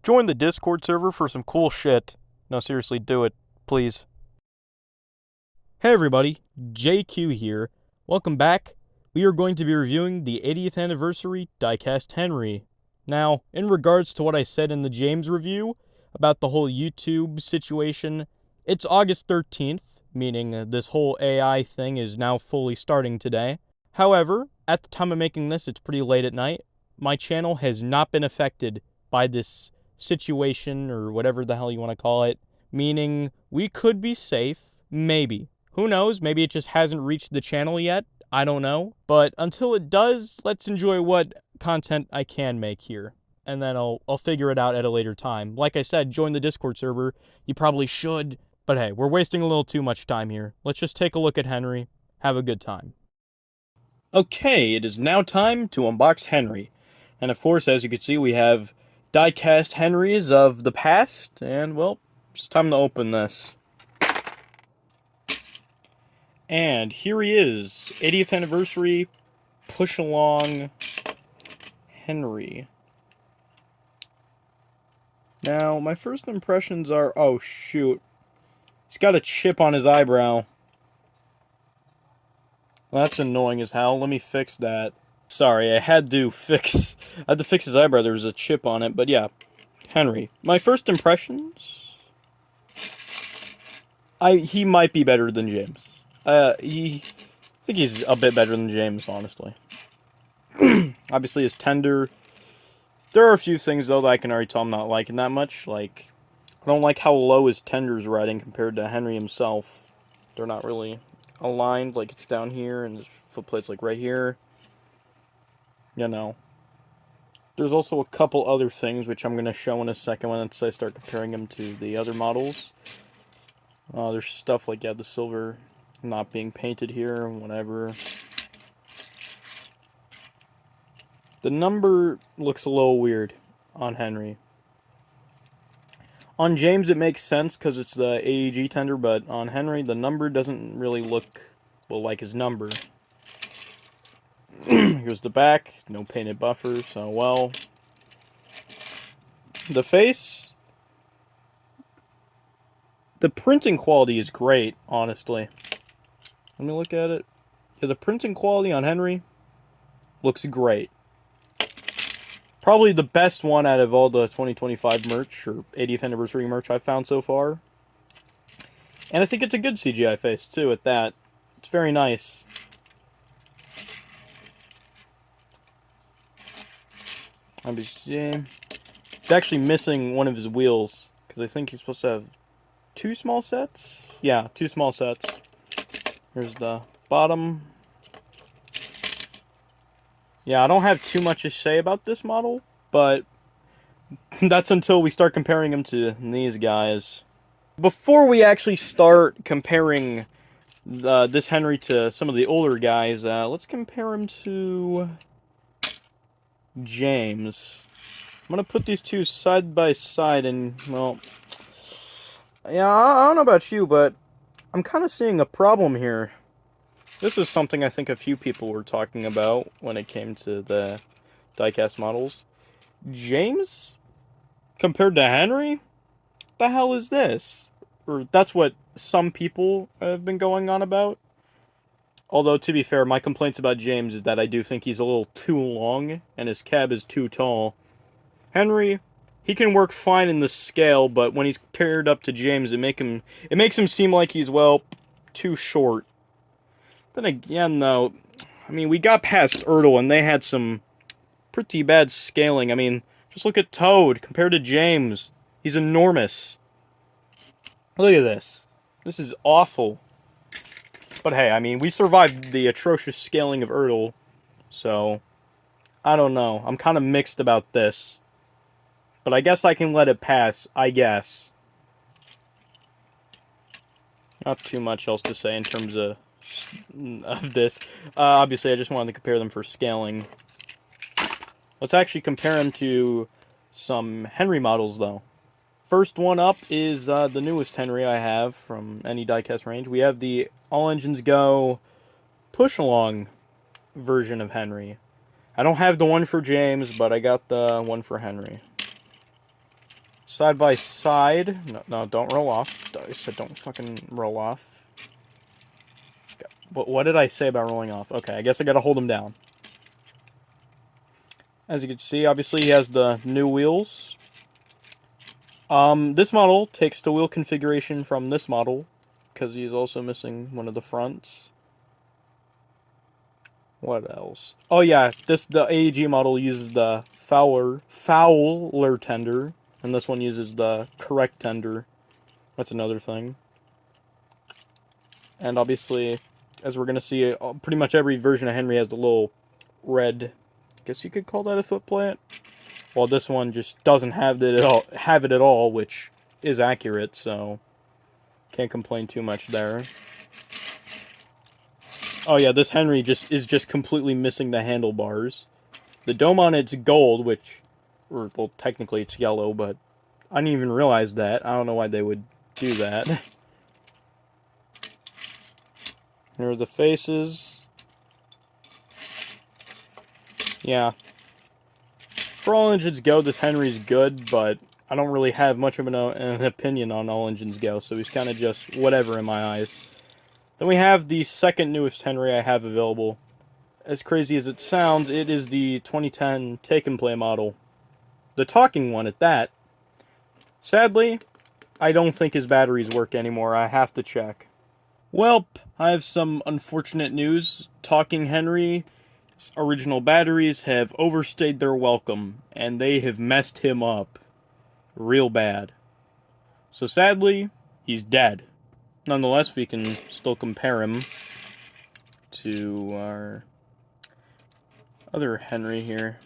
Join the Discord server for some cool shit. No, seriously, do it, please. Hey everybody, JQ here. Welcome back. We are going to be reviewing the 80th anniversary diecast Henry. Now, in regards to what I said in the James review about the whole YouTube situation, it's August 13th, meaning this whole AI thing is now fully starting today. However, at the time of making this, it's pretty late at night. My channel has not been affected by this situation, or whatever the hell you want to call it, meaning we could be safe, maybe. Who knows, maybe it just hasn't reached the channel yet, I don't know. But until it does, let's enjoy what content I can make here. And then I'll figure it out at a later time. Like I said, join the Discord server. You probably should. But hey, we're wasting a little too much time here. Let's just take a look at Henry. Have a good time. Okay, it is now time to unbox Henry. And of course, as you can see, we have diecast Henrys of the past. And, well, it's time to open this. And here he is, 80th anniversary push along Henry. Now, my first impressions are, oh shoot, he's got a chip on his eyebrow. Well, that's annoying as hell. Let me fix that. Sorry, I had to fix his eyebrow. There was a chip on it, but yeah, Henry. My first impressions, he might be better than James. I think he's a bit better than James, honestly. Obviously, his tender. There are a few things, though, that I can already tell I'm not liking that much. Like, I don't like how low his tender's riding compared to Henry himself. They're not really aligned. Like, it's down here, and his footplate's, like, right here. You know. There's also a couple other things, which I'm going to show in a second once I start comparing him to the other models. There's stuff like, yeah, the silver not being painted here, whatever. The number looks a little weird on Henry. On James, it makes sense because it's the AEG tender, but on Henry, the number doesn't really look, well, like his number. Here's the back, no painted buffer, so, well. The face, the printing quality is great, honestly. Let me look at it. Yeah, the printing quality on Henry looks great. Probably the best one out of all the 2025 merch, or 80th anniversary merch I've found so far. And I think it's a good CGI face, too, at that. It's very nice. It's actually missing one of his wheels, because I think he's supposed to have 2 small sets? Yeah, 2 small sets. Here's the bottom. Yeah, I don't have too much to say about this model, but that's until we start comparing him to these guys. Before we actually start comparing this Henry to some of the older guys, let's compare him to James. I'm going to put these two side by side, and, well, yeah, I don't know about you, but I'm kind of seeing a problem here. This is something I think a few people were talking about when it came to the diecast models. James, compared to Henry? The hell is this? Or that's what some people have been going on about. Although, to be fair, my complaints about James is that I do think he's a little too long, and his cab is too tall. Henry, he can work fine in the scale, but when he's paired up to James, it makes him seem like he's, well, too short. Then again, though, I mean, we got past Ertl, and they had some pretty bad scaling. I mean, just look at Toad compared to James. He's enormous. Look at this. This is awful. But hey, I mean, we survived the atrocious scaling of Ertl, so I don't know. I'm kind of mixed about this. But I guess I can let it pass, I guess. Not too much else to say in terms of this. Obviously, I just wanted to compare them for scaling. Let's actually compare them to some Henry models, though. First one up is the newest Henry I have from any diecast range. We have the All Engines Go push-along version of Henry. I don't have the one for James, but I got the one for Henry. side by side. No, no, don't roll off. I said don't fucking roll off. What did I say about rolling off? Okay, I guess I gotta hold him down. As you can see, obviously he has the new wheels. This model takes the wheel configuration from this model, because he's also missing one of the fronts. What else? Oh yeah, the AEG model uses the Fowler tender, and this one uses the correct tender. That's another thing. And obviously, as we're gonna see, pretty much every version of Henry has the little red. I guess you could call that a footplate. Well, this one just doesn't have it at all, which is accurate. So can't complain too much there. Oh yeah, this Henry is just completely missing the handlebars. The dome on it's gold, well, technically it's yellow, but I didn't even realize that. I don't know why they would do that. Here are the faces. Yeah. For all engines go, this Henry's good, but I don't really have much of an opinion on all engines go, so he's kind of just whatever in my eyes. Then we have the second newest Henry I have available. As crazy as it sounds, it is the 2010 Take and Play model. The talking one at that. Sadly, I don't think his batteries work anymore. I have to check. Welp, I have some unfortunate news. Talking Henry's original batteries have overstayed their welcome, and they have messed him up real bad. So sadly, he's dead. Nonetheless, we can still compare him to our other Henry here.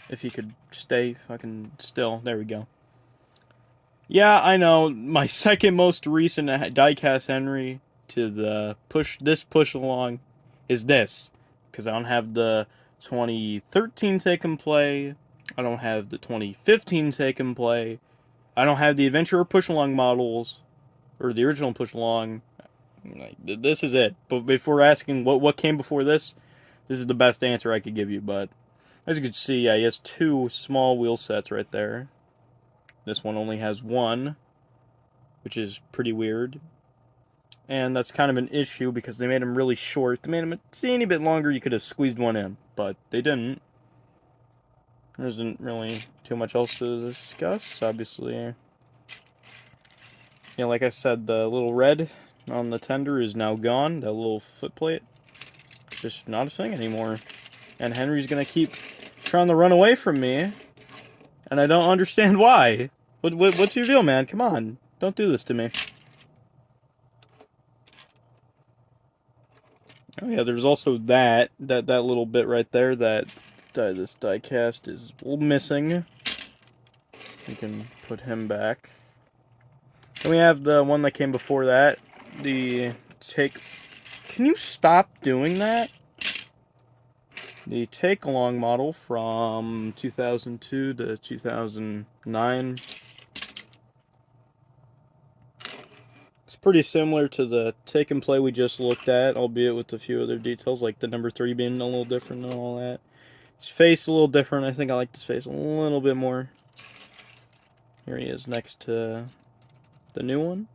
If he could stay fucking still. There we go. Yeah, I know. My second most recent diecast Henry to the push along is this. Because I don't have the 2013 Take and Play. I don't have the 2015 Take and Play. I don't have the Adventurer push along models. Or the original push along. This is it. But before asking what came before this is the best answer I could give you. But as you can see, yeah, he has two small wheel sets right there. This one only has one, which is pretty weird. And that's kind of an issue because they made him really short. They made him a teeny bit longer. You could have squeezed one in, but they didn't. There isn't really too much else to discuss, obviously. Yeah, like I said, the little red on the tender is now gone. That little footplate. Just not a thing anymore. And Henry's gonna keep trying to run away from me. And I don't understand why. What's your deal, man? Come on. Don't do this to me. Oh yeah, there's also that little bit right there that this diecast is missing. We can put him back. Then we have the one that came before that. The take... Can you stop doing that? The take-along model from 2002 to 2009. It's pretty similar to the Take and Play we just looked at, albeit with a few other details, like the number 3 being a little different and all that. His face a little different. I think I like his face a little bit more. Here he is next to the new one.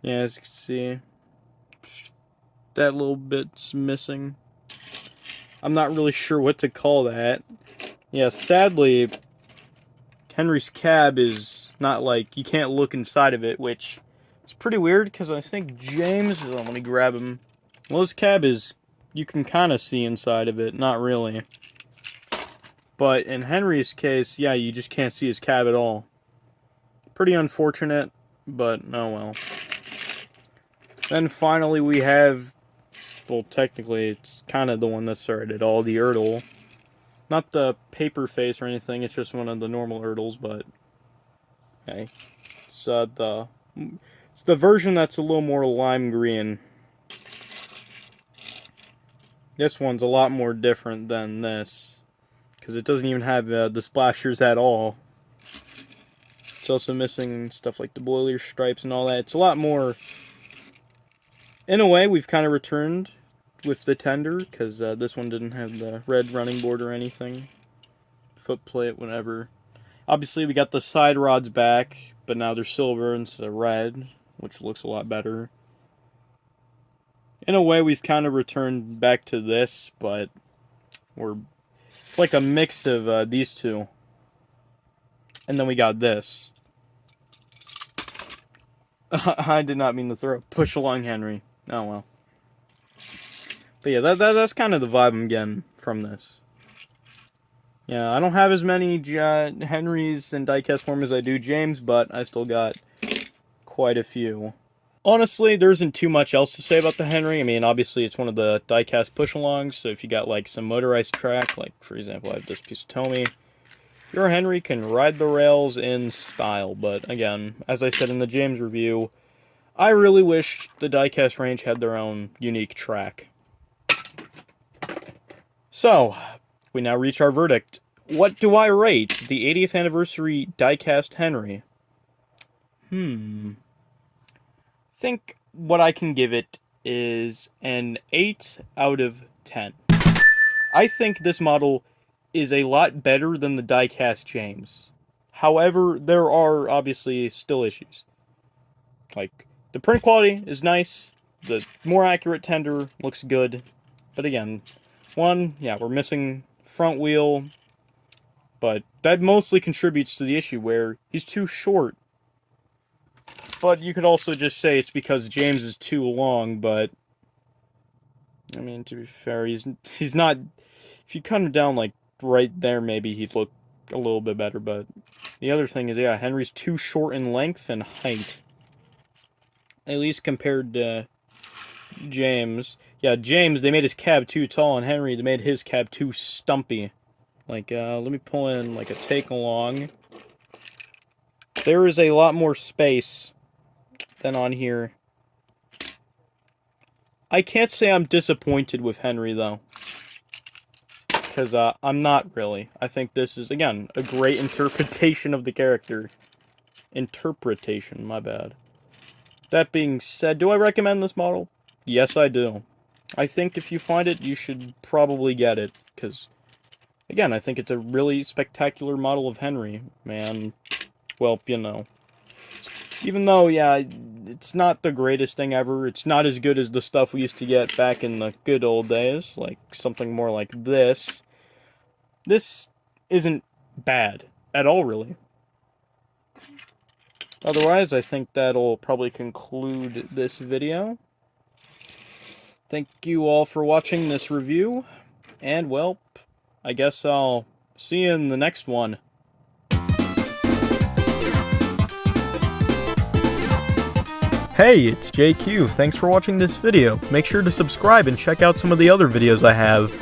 Yeah, as you can see, that little bit's missing. I'm not really sure what to call that. Yeah, sadly, Henry's cab is not like, you can't look inside of it, which is pretty weird because I think James, let me grab him. Well, his cab is, you can kind of see inside of it, not really. But in Henry's case, yeah, you just can't see his cab at all. Pretty unfortunate, but oh well. Then finally we have, well, technically it's kind of the one that started it all, the Ertl. Not the paper face or anything, it's just one of the normal Ertls, but hey. It's the version that's a little more lime green. This one's a lot more different than this, because it doesn't even have the splashers at all. It's also missing stuff like the boiler stripes and all that. It's a lot more... In a way, we've kind of returned with the tender, because this one didn't have the red running board or anything. Foot plate, whatever. Obviously, we got the side rods back, but now they're silver instead of red, which looks a lot better. In a way, we've kind of returned back to this, but it's like a mix of these two. And then we got this. I did not mean to throw push along Henry. Oh well. But yeah, that's kind of the vibe I'm getting from this. Yeah, I don't have as many Henrys in diecast form as I do James, but I still got quite a few. Honestly, there isn't too much else to say about the Henry. I mean, obviously, it's one of the diecast push-alongs, so if you got, like, some motorized track, like, for example, I have this piece of Tommy, your Henry can ride the rails in style. But, again, as I said in the James review, I really wish the diecast range had their own unique track. So, we now reach our verdict. What do I rate the 80th anniversary diecast Henry? I think what I can give it is an 8 out of 10. I think this model is a lot better than the diecast James. However, there are obviously still issues. Like, the print quality is nice, the more accurate tender looks good, but again, we're missing front wheel, but that mostly contributes to the issue where he's too short. But you could also just say it's because James is too long, but I mean, to be fair, he's not. If you cut him down like right there, maybe he'd look a little bit better, but the other thing is, yeah, Henry's too short in length and height. At least compared to James. Yeah, James, they made his cab too tall, and Henry, they made his cab too stumpy. Like, let me pull in, like, a take-along. There is a lot more space than on here. I can't say I'm disappointed with Henry, though. Because, I'm not really. I think this is, again, a great interpretation of the character. Interpretation, my bad. That being said, do I recommend this model? Yes, I do. I think if you find it, you should probably get it. Because, again, I think it's a really spectacular model of Henry. Man, well, you know. Even though, yeah, it's not the greatest thing ever. It's not as good as the stuff we used to get back in the good old days. Like, something more like this. This isn't bad at all, really. Otherwise, I think that'll probably conclude this video. Thank you all for watching this review. And, well, I guess I'll see you in the next one. Hey, it's JQ. Thanks for watching this video. Make sure to subscribe and check out some of the other videos I have.